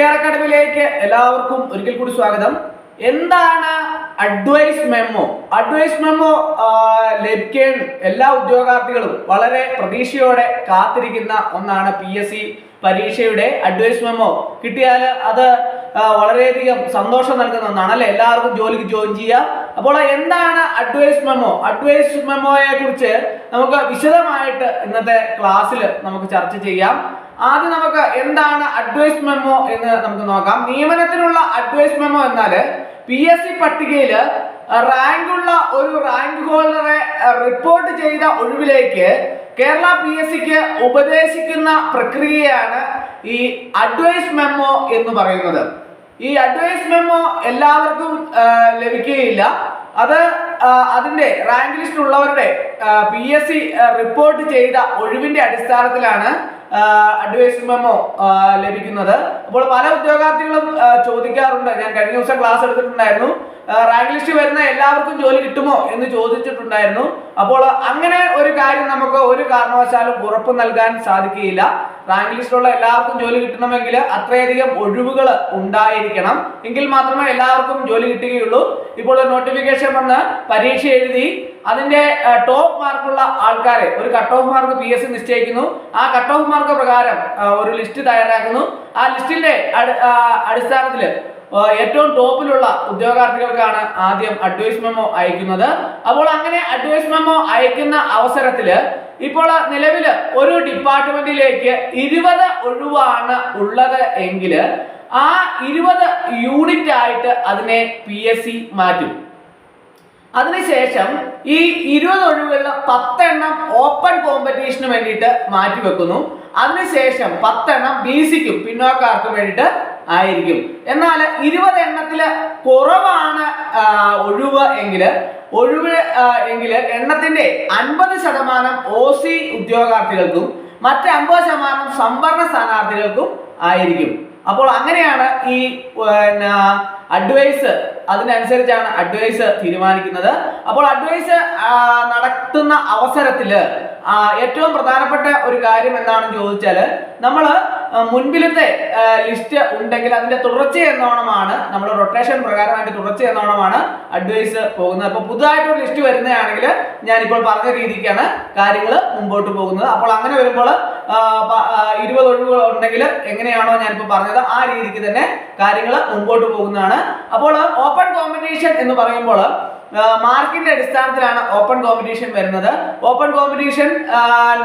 അക്കാഡമിയിലേക്ക് എല്ലാവർക്കും ഒരിക്കൽ കൂടി സ്വാഗതം. എന്താണ് അഡ്വൈസ് മെമ്മോ? അഡ്വൈസ് മെമ്മോ ലഭിക്കാൻ എല്ലാ ഉദ്യോഗാർത്ഥികളും വളരെ പ്രതീക്ഷയോടെ കാത്തിരിക്കുന്ന ഒന്നാണ്. PSC പരീക്ഷയുടെ അഡ്വൈസ് മെമ്മോ കിട്ടിയാൽ അത് വളരെയധികം സന്തോഷം നൽകുന്ന ഒന്നാണ് അല്ലെ. എല്ലാവർക്കും ജോലിക്ക് ജോയിൻ ചെയ്യാം. അപ്പോൾ എന്താണ് അഡ്വൈസ് മെമ്മോ? അഡ്വൈസ് മെമ്മോയെ കുറിച്ച് നമുക്ക് വിശദമായിട്ട് ഇന്നത്തെ ക്ലാസ്സിൽ നമുക്ക് ചർച്ച ചെയ്യാം. ആദ്യം നമുക്ക് എന്താണ് അഡ്വൈസ് മെമ്മോ എന്ന് നമുക്ക് നോക്കാം. നിയമനത്തിനുള്ള അഡ്വൈസ് മെമ്മോ എന്നാൽ PSC പട്ടികയിൽ റാങ്കുള്ള ഒരു റാങ്ക് ഹോൾഡറെ റിപ്പോർട്ട് ചെയ്ത ഒഴിവിലേക്ക് കേരള PSCക്ക് ഉപദേശിക്കുന്ന പ്രക്രിയയാണ് ഈ അഡ്വൈസ് മെമ്മോ എന്ന് പറയുന്നത്. ഈ അഡ്വൈസ് മെമ്മോ എല്ലാവർക്കും ലഭിക്കുകയില്ല. അത് അതിന്റെ റാങ്ക് ലിസ്റ്റ് ഉള്ളവരുടെ PSC റിപ്പോർട്ട് ചെയ്ത ഒഴിവിന്റെ അടിസ്ഥാനത്തിലാണ് അഡ്വൈസ് മെമ്മോ ലഭിക്കുന്നത്. അപ്പോൾ പല ഉദ്യോഗാർത്ഥികളും ചോദിക്കാറുണ്ട്, ഞാൻ കഴിഞ്ഞ ദിവസം ക്ലാസ് എടുത്തിട്ടുണ്ടായിരുന്നു, റാങ്ക് ലിസ്റ്റ് വരുന്ന എല്ലാവർക്കും ജോലി കിട്ടുമോ എന്ന് ചോദിച്ചിട്ടുണ്ടായിരുന്നു. അപ്പോൾ അങ്ങനെ ഒരു കാര്യം നമുക്ക് ഒരു കാരണവശാലും ഉറപ്പ് നൽകാൻ സാധിക്കുകയില്ല. റാങ്ക് ലിസ്റ്റിലുള്ള എല്ലാവർക്കും ജോലി കിട്ടണമെങ്കിൽ അത്രയധികം ഒഴിവുകൾ ഉണ്ടായിരിക്കണം, എങ്കിൽ മാത്രമേ എല്ലാവർക്കും ജോലി കിട്ടുകയുള്ളൂ. ഇപ്പോൾ നോട്ടിഫിക്കേഷൻ വന്ന് പരീക്ഷ എഴുതി അതിന്റെ ടോപ്പ് മാർക്കുള്ള ആൾക്കാരെ ഒരു കട്ട് ഓഫ് മാർക്ക് PSC നിശ്ചയിക്കുന്നു. ആ കട്ട് ഓഫ് മാർക്ക് പ്രകാരം ഒരു ലിസ്റ്റ് തയ്യാറാക്കുന്നു. ആ ലിസ്റ്റിന്റെ അടിസ്ഥാനത്തിൽ ഏറ്റവും ടോപ്പിലുള്ള ഉദ്യോഗാർത്ഥികൾക്കാണ് ആദ്യം അഡ്വൈസ് മെമ്മോ അയക്കുന്നത്. അപ്പോൾ അങ്ങനെ അഡ്വൈസ് മെമ്മോ അയക്കുന്ന അവസരത്തിൽ ഇപ്പോൾ നിലവിൽ ഒരു ഡിപ്പാർട്ട്മെന്റിലേക്ക് 20 ഒഴിവാണ് ഉള്ളത് എങ്കിൽ ആ 20 യൂണിറ്റ് ആയിട്ട് അതിനെ PSC മാറ്റും. അതിനുശേഷം ഈ 20 ഒഴിവുകളിൽ 10 എണ്ണം ഓപ്പൺ കോമ്പറ്റീഷന് വേണ്ടിയിട്ട് മാറ്റിവെക്കുന്നു. അതിനുശേഷം 10 എണ്ണം BCക്കും പിന്നോക്കാർക്കും വേണ്ടിയിട്ട് ആയിരിക്കും. എന്നാൽ 20 എണ്ണത്തില് കുറവാണ് ഒഴിവ് എങ്കിൽ എണ്ണത്തിന്റെ 50% OC ഉദ്യോഗാർത്ഥികൾക്കും മറ്റ് 50% സംവരണ സ്ഥാനാർത്ഥികൾക്കും ആയിരിക്കും. അപ്പോൾ അങ്ങനെയാണ് ഈ അഡ്വൈസ്, അതിനനുസരിച്ചാണ് അഡ്വൈസ് തീരുമാനിക്കുന്നത്. അപ്പോൾ അഡ്വൈസ് നടത്തുന്ന അവസരത്തിൽ ഏറ്റവും പ്രധാനപ്പെട്ട ഒരു കാര്യം എന്താണെന്ന് ചോദിച്ചാൽ, നമ്മൾ മുൻപിലത്തെ ലിസ്റ്റ് ഉണ്ടെങ്കിൽ അതിന്റെ തുടർച്ച എന്നോണമാണ്, നമ്മൾ റൊട്ടേഷൻ പ്രകാരം അതിന്റെ തുടർച്ച എന്നോണമാണ് അഡ്വൈസ് പോകുന്നത്. അപ്പോൾ പുതുതായിട്ടൊരു ലിസ്റ്റ് വരുന്നതാണെങ്കിൽ ഞാനിപ്പോൾ പറഞ്ഞ രീതിക്കാണ് കാര്യങ്ങൾ മുമ്പോട്ട് പോകുന്നത്. അപ്പോൾ അങ്ങനെ വരുമ്പോൾ 20 ഒഴിവുകൾ ഉണ്ടെങ്കിൽ എങ്ങനെയാണോ ഞാനിപ്പോൾ പറഞ്ഞത് ആ രീതിക്ക് തന്നെ കാര്യങ്ങൾ മുമ്പോട്ട് പോകുന്നതാണ്. അപ്പോൾ ഓപ്പൺ കോമ്പറ്റീഷൻ എന്ന് പറയുമ്പോൾ മാർക്കിന്റെ അടിസ്ഥാനത്തിലാണ് ഓപ്പൺ കോമ്പറ്റീഷൻ വരുന്നത്. ഓപ്പൺ കോമ്പറ്റീഷൻ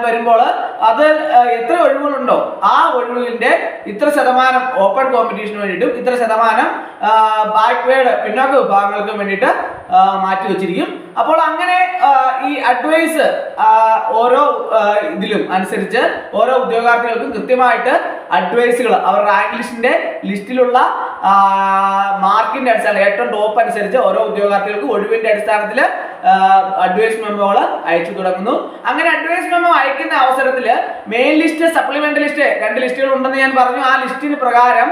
വരുമ്പോൾ അത് എത്ര ഒഴിവുകളുണ്ടോ ആ ഒഴിവിന്റെ ഇത്ര ശതമാനം ഓപ്പൺ കോമ്പറ്റീഷന് വേണ്ടിയിട്ടും ഇത്ര ശതമാനം ബാക്ക്വേർഡ് പിന്നോക്ക വിഭാഗങ്ങൾക്ക് വേണ്ടിയിട്ട് മാറ്റി വെച്ചിരിക്കും. അപ്പോൾ അങ്ങനെ ഈ അഡ്വൈസ് ഓരോ ഇതിലും അനുസരിച്ച് ഓരോ ഉദ്യോഗാർത്ഥികൾക്കും കൃത്യമായിട്ട് അഡ്വൈസുകൾ അവർ റാങ്ക് ലിസ്റ്റിലുള്ള മാർക്കിന്റെ അടിസ്ഥാനം ഏറ്റവും ടോപ്പ് അനുസരിച്ച് ഓരോ ഉദ്യോഗാർത്ഥികൾക്കും ഒഴിവിന്റെ അടിസ്ഥാനത്തിൽ അഡ്വൈസ് മെമ്മോകൾ അയച്ചു തുടങ്ങുന്നു. അങ്ങനെ അഡ്വൈസ് മെമ്മോ അയക്കുന്ന അവസരത്തിൽ മെയിൻ ലിസ്റ്റ്, സപ്ലിമെന്ററി ലിസ്റ്റ്, 2 ലിസ്റ്റുകൾ ഉണ്ടെന്ന് ഞാൻ പറഞ്ഞു. ആ ലിസ്റ്റിന് പ്രകാരം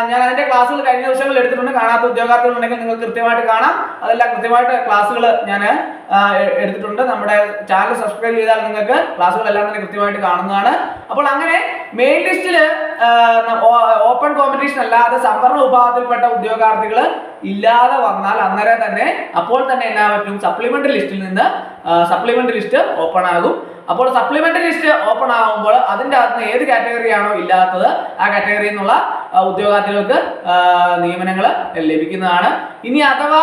ഞാൻ അതിന്റെ ക്ലാസ്സുകൾ കഴിഞ്ഞ ദിവസങ്ങളിൽ എടുത്തിട്ടുണ്ട്. കാണാത്ത ഉദ്യോഗാർത്ഥികൾ ഉണ്ടെങ്കിൽ നിങ്ങൾക്ക് കൃത്യമായിട്ട് കാണാം. അതെല്ലാം കൃത്യമായിട്ട് ക്ലാസ്സുകൾ ഞാൻ എടുത്തിട്ടുണ്ട്. നമ്മുടെ ചാനൽ സബ്സ്ക്രൈബ് ചെയ്താൽ നിങ്ങൾക്ക് ക്ലാസ്സുകളെല്ലാം തന്നെ കൃത്യമായിട്ട് കാണുന്നതാണ്. അപ്പോൾ അങ്ങനെ മെയിൻ ലിസ്റ്റിൽ ഓപ്പൺ കോമ്പറ്റീഷൻ അല്ലാതെ സംവരണ വിഭാഗത്തിൽപ്പെട്ട ഉദ്യോഗാർത്ഥികൾ ഇല്ലാതെ വന്നാൽ അന്നേരം തന്നെ അപ്പോൾ തന്നെ എന്നാ പറ്റും, സപ്ലിമെന്ററി ലിസ്റ്റിൽ നിന്ന് സപ്ലിമെന്ററി ലിസ്റ്റ് ഓപ്പൺ ആകും. അപ്പോൾ സപ്ലിമെന്ററി ലിസ്റ്റ് ഓപ്പൺ ആകുമ്പോൾ അതിൻ്റെ അകത്ത് ഏത് കാറ്റഗറിയാണോ ഇല്ലാത്തത് ആ കാറ്റഗറിയിൽ നിന്നുള്ള ഉദ്യോഗാർത്ഥികൾക്ക് നിയമനങ്ങൾ ലഭിക്കുന്നതാണ്. ഇനി അഥവാ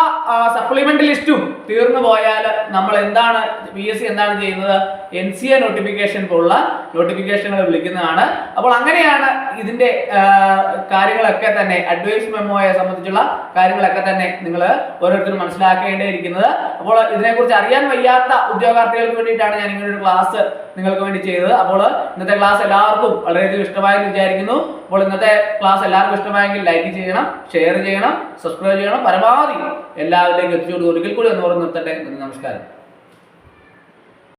സപ്ലിമെന്ററി ലിസ്റ്റും തീർന്നു പോയാൽ നമ്മൾ എന്താണ് PSC എന്താണ് ചെയ്യുന്നത്, NCA നോട്ടിഫിക്കേഷൻ പോലുള്ള നോട്ടിഫിക്കേഷനുകൾ വിളിക്കുന്നതാണ്. അപ്പോൾ അങ്ങനെയാണ് ഇതിന്റെ കാര്യങ്ങളൊക്കെ തന്നെ അഡ്വൈസ് മെമ്മോയെ സംബന്ധിച്ചുള്ള കാര്യങ്ങളൊക്കെ തന്നെ നിങ്ങൾ ഓരോരുത്തരും മനസ്സിലാക്കേണ്ടിയിരിക്കുന്നത്. അപ്പോൾ ഇതിനെക്കുറിച്ച് അറിയാൻ വയ്യാത്ത ഉദ്യോഗാർത്ഥികൾക്ക് വേണ്ടിയിട്ടാണ് ഞാൻ ഇങ്ങനെ ഒരു ക്ലാസ് നിങ്ങൾക്ക് വേണ്ടി ചെയ്തത്. അപ്പോൾ ഇന്നത്തെ ക്ലാസ് എല്ലാവർക്കും വളരെയധികം ഇഷ്ടമായെന്ന് വിചാരിക്കുന്നു. അപ്പോൾ ഇന്നത്തെ ക്ലാസ് എല്ലാവർക്കും ഇഷ്ടമായെങ്കിൽ ലൈക്ക് ചെയ്യണം, ഷെയർ ചെയ്യണം, സബ്സ്ക്രൈബ് ചെയ്യണം, പരമാവധി എല്ലാവരിലേക്കും എത്തിച്ചുകൊണ്ട് ഒരിക്കൽ കൂടി ഒന്ന് ഓർമ്മ നിർത്തട്ടെ. നമസ്കാരം.